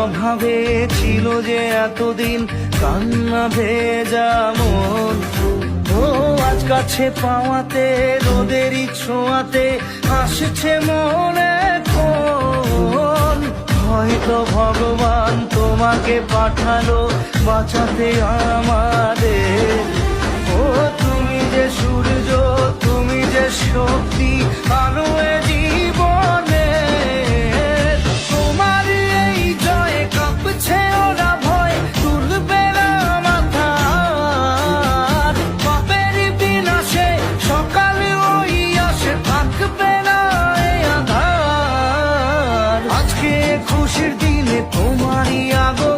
অভাবে ছিল যে এতদিন কান্না ভেজা মন, ও আজ কাছে পাওয়াতে রোদেরই ছোঁয়াতে আসছে মনে কোন। হয়তো ভগবান তোমাকে পাঠালো বাঁচাতে আমাদের। ও তুমি যে সূর্য, তুমি যে শক্তি, আলো এ জীবনে। তোমার এই জয় কাঁপছে ওরা ভয়, তুলবে না মাথা। পাপের বিনাশে সকালে ওই আসে, থাকবে না এই আধার। আজকে খুশির দিনে তোমারই আগমন,